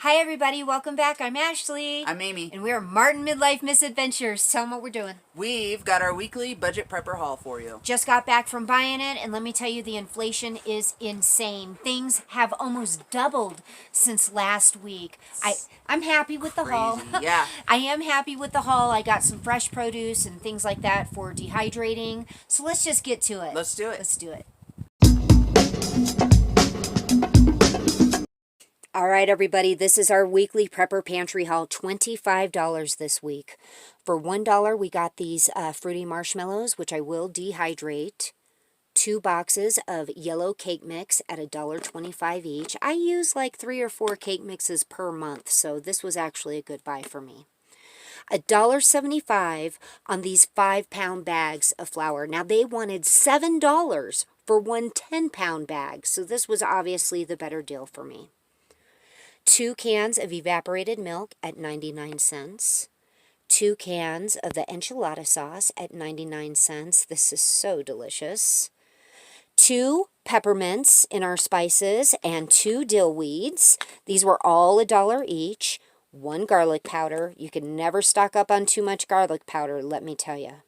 Hi everybody, welcome back. I'm Ashley. I'm Amy. And we're Martin Midlife Misadventures. Tell them what we're doing. We've got our weekly budget prepper haul for you. Just got back from buying it, and let me tell you, the inflation is insane. Things have almost doubled since last week. I'm happy with the haul. Yeah. I am happy with the haul. I got some fresh produce and things like that for dehydrating. So let's just get to it. Let's do it. Let's do it. All right, everybody, this is our weekly Prepper Pantry haul, $25 this week. For $1, we got these fruity marshmallows, which I will dehydrate. 2 boxes of yellow cake mix at $1.25 each. I use like 3 or 4 cake mixes per month, so this was actually a good buy for me. $1.75 on these 5-pound bags of flour. Now, they wanted $7 for one 10-pound bag, so this was obviously the better deal for me. 2 cans of evaporated milk at 99 cents. 2 cans of the enchilada sauce at 99 cents. This is so delicious. 2 peppermints in our spices and 2 dill weeds. These were all $1 each. 1 garlic powder. You can never stock up on too much garlic powder, let me tell you.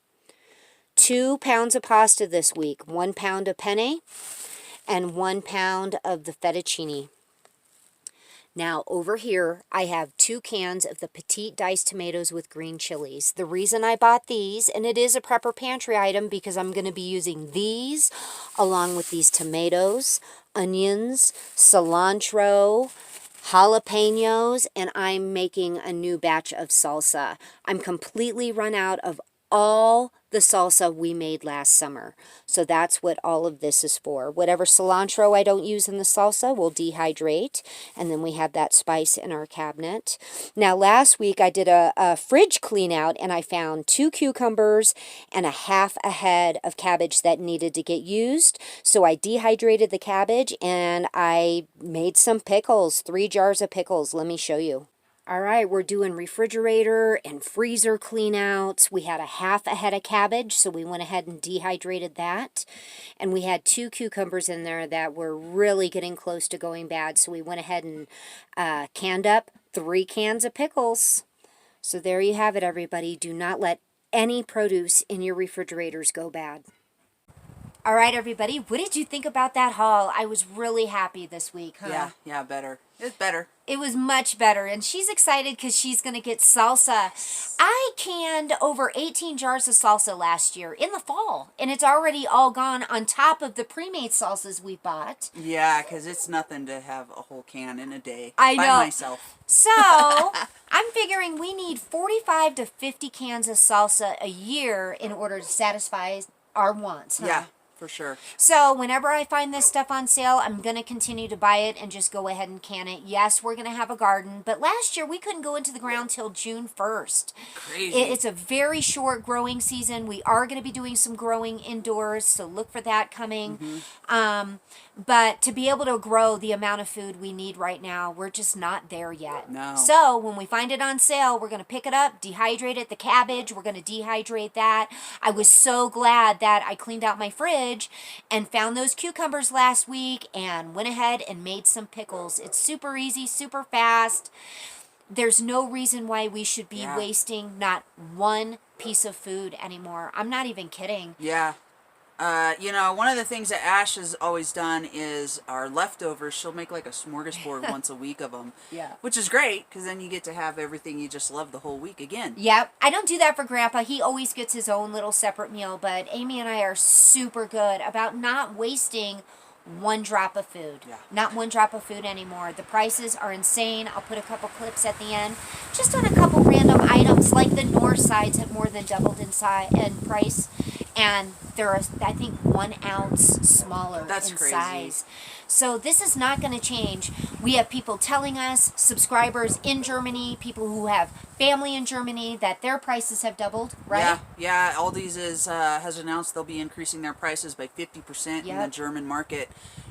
2 pounds of pasta this week. 1 pound of penne and 1 pound of the fettuccine. Now, over here, I have 2 cans of the Petite diced tomatoes with green chilies. The reason I bought these, and it is a Prepper Pantry item because I'm going to be using these along with these tomatoes, onions, cilantro, jalapenos, and I'm making a new batch of salsa. I'm completely run out of all the salsa we made last summer. So that's what all of this is for. Whatever cilantro I don't use in the salsa will dehydrate, and then we have that spice in our cabinet. Now, last week I did a fridge clean out, and I found 2 cucumbers and a half a head of cabbage that needed to get used. So I dehydrated the cabbage, and I made some pickles, 3 jars of pickles. Let me show you. All right, we're doing refrigerator and freezer clean outs. We had a half a head of cabbage, so we went ahead and dehydrated that. And we had 2 cucumbers in there that were really getting close to going bad, so we went ahead and canned up 3 cans of pickles. So there you have it, everybody. Do not let any produce in your refrigerators go bad. All right, everybody, what did you think about that haul? I was really happy this week, huh? Yeah, better. It's better. It was much better, and she's excited because she's going to get salsa. I canned over 18 jars of salsa last year in the fall, and it's already all gone on top of the pre-made salsas we bought. Yeah, because it's nothing to have a whole can in a day I know. by myself. So, I'm figuring we need 45 to 50 cans of salsa a year in order to satisfy our wants, huh? Yeah. For sure. So whenever I find this stuff on sale, I'm going to continue to buy it and just go ahead and can it. Yes, we're going to have a garden, but last year we couldn't go into the ground till June 1st. Crazy. It's a very short growing season. We are going to be doing some growing indoors, so look for that coming. But to be able to grow the amount of food we need right now, we're just not there yet. No. So when we find it on sale, we're going to pick it up, dehydrate it. The cabbage, we're going to dehydrate that. I was so glad that I cleaned out my fridge and found those cucumbers last week and went ahead and made some pickles. It's super easy, super fast. There's no reason why we should be wasting not one piece of food anymore. I'm not even kidding. Yeah. You know, one of the things that Ash has always done is our leftovers. She'll make like a smorgasbord once a week of them. Yeah. Which is great, because then you get to have everything you just love the whole week again. Yep. I don't do that for Grandpa. He always gets his own little separate meal, but Amy and I are super good about not wasting one drop of food. Yeah. Not one drop of food anymore. The prices are insane. I'll put a couple clips at the end. Just on a couple random items, like the North sides have more than doubled in price. And they're, I think, 1 ounce smaller in crazy. size. So this is not going to change. We have people telling us, subscribers in Germany, people who have family in Germany, that their prices have doubled, right? Yeah. Aldi's has announced they'll be increasing their prices by 50% in the German market.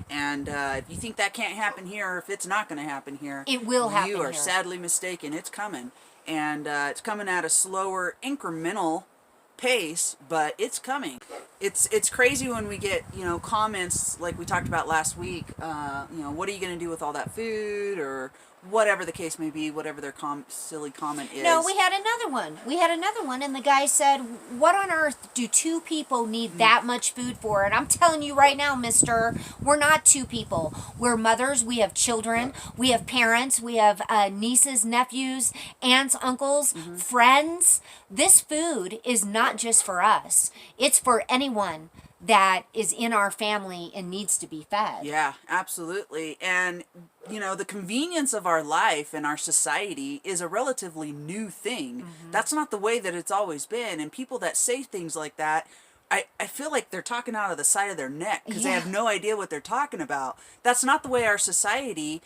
And if you think that can't happen here, or if it's not going to happen here, it will happen here. You are sadly mistaken. It's coming. And it's coming at a slower, incremental pace, but it's coming. it's crazy when we get, comments like we talked about last week. What are you going to do with all that food, or whatever the case may be, whatever their silly comment is. No, we had another one. And the guy said, what on earth do two people need that much food for? And I'm telling you right now, mister, we're not two people. We're mothers, we have children, we have parents, we have nieces, nephews, aunts, uncles, friends. This food is not just for us. It's for anyone that is in our family and needs to be fed. Yeah, absolutely. And, the convenience of our life and our society is a relatively new thing. That's not the way that it's always been. And people that say things like that, I feel like they're talking out of the side of their neck because they have no idea what they're talking about. That's not the way our society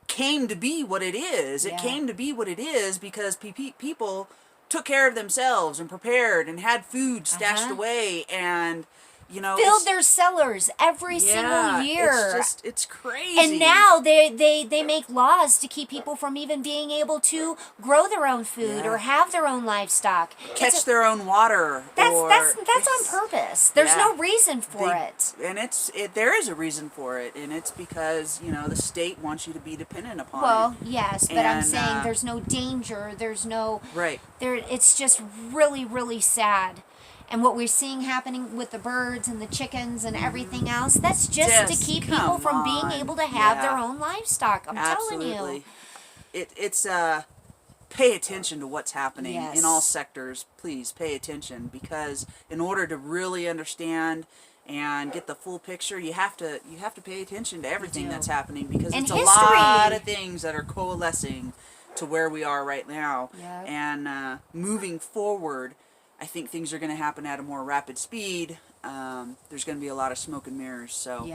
came to be what it is. It came to be what it is because people took care of themselves and prepared and had food stashed away and... filled their cellars every single year. It's crazy. And now they make laws to keep people from even being able to grow their own food or have their own livestock. Catch their own water. That's on purpose. There's no reason for it. And there is a reason for it, and it's because, the state wants you to be dependent upon it. Well, yes, but I'm saying there's no danger. There's no... Right. It's just really, really sad. And what we're seeing happening with the birds and the chickens and everything else, that's just to keep people from being able to have their own livestock. I'm telling you. It's pay attention to what's happening in all sectors. Please pay attention, because in order to really understand and get the full picture, you have to pay attention to everything that's happening, because it's a lot of things that are coalescing to where we are right now. Yep. And moving forward, I think things are going to happen at a more rapid speed. There's going to be a lot of smoke and mirrors, so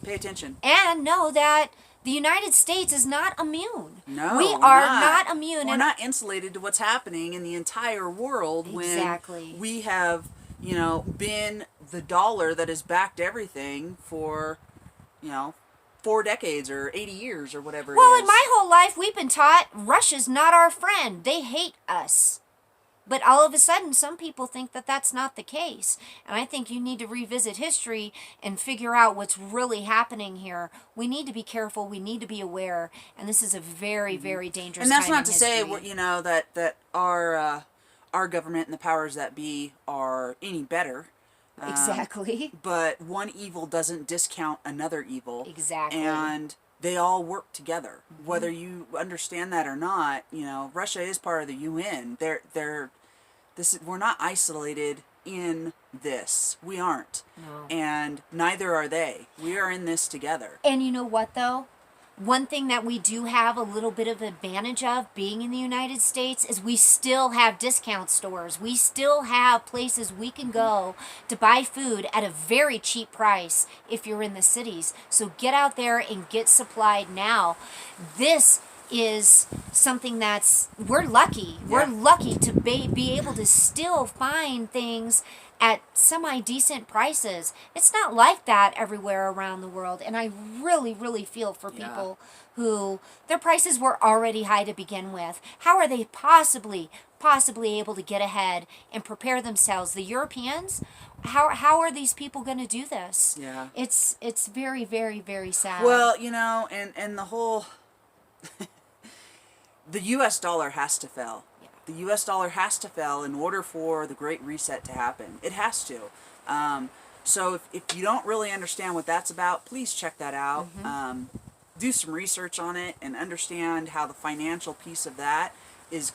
pay attention. And know that the United States is not immune. No, we are not immune. We're not insulated to what's happening in the entire world when we have, been the dollar that has backed everything for, 4 decades or 80 years or whatever it is. Well, in my whole life, we've been taught Russia's not our friend. They hate us. But all of a sudden, some people think that that's not the case. And I think you need to revisit history and figure out what's really happening here. We need to be careful. We need to be aware. And this is a very, very dangerous time in history. And that's not to say, that our government and the powers that be are any better. Exactly. But one evil doesn't discount another evil. Exactly. And they all work together. Whether you understand that or not, Russia is part of the UN. We're not isolated in this. We aren't. No. And neither are they. We are in this together. And you know what, though? One thing that we do have a little bit of advantage of being in the United States is we still have discount stores. We still have places we can go to buy food at a very cheap price if you're in the cities. So get out there and get supplied now. This is something we're lucky. We're lucky to be able to still find things at semi-decent prices. It's not like that everywhere around the world, and I really, really feel for people who their prices were already high to begin with. How are they possibly able to get ahead and prepare themselves? The Europeans, how are these people going to do this? Yeah. It's very, very, very sad. Well, and the whole the US dollar has to fail. The U.S. dollar has to fail in order for the Great Reset to happen. It has to. So if you don't really understand what that's about, please check that out. Do some research on it and understand how the financial piece of that is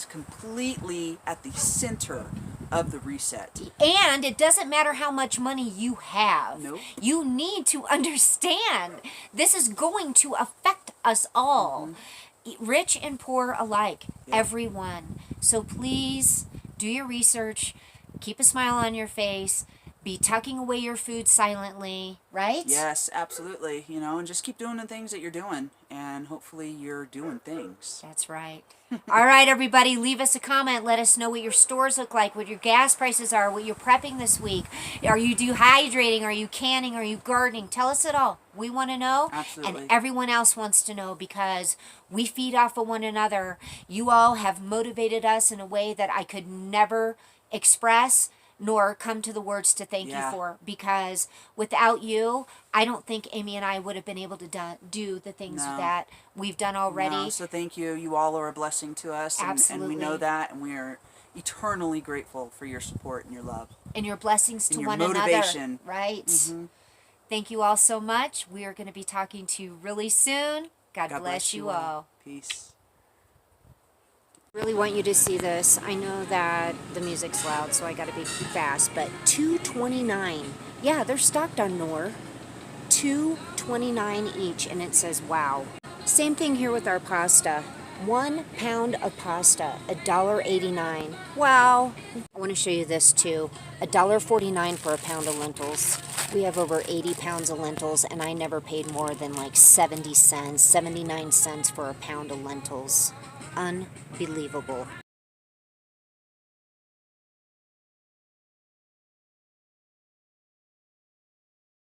completely at the center of the reset. And it doesn't matter how much money you have. Nope. You need to understand this is going to affect us all. Rich and poor alike, everyone. So please do your research, keep a smile on your face, be tucking away your food silently, right? Yes, absolutely. And just keep doing the things that you're doing, and hopefully you're doing things. That's right. All right, everybody, leave us a comment. Let us know what your stores look like, what your gas prices are, what you're prepping this week. Are you dehydrating? Are you canning? Are you gardening? Tell us it all. We want to know. Absolutely. And everyone else wants to know, because we feed off of one another. You all have motivated us in a way that I could never express. nor come to the words to thank you for, because without you, I don't think Amy and I would have been able to do the things that we've done already. No, so thank you. You all are a blessing to us. Absolutely. And we know that, and we are eternally grateful for your support and your love. And your blessings to your one motivation. another. Right. Thank you all so much. We are going to be talking to you really soon. God bless you all. Peace. Really want you to see this. I know that the music's loud, so I got to be fast, but $2.29. Yeah, they're stocked on Knorr. $2.29 each, and it says wow. Same thing here with our pasta. 1 pound of pasta, $1.89. Wow. I want to show you this too. $1.49 for a pound of lentils. We have over 80 pounds of lentils, and I never paid more than like 70 cents, 79 cents for a pound of lentils. Unbelievable.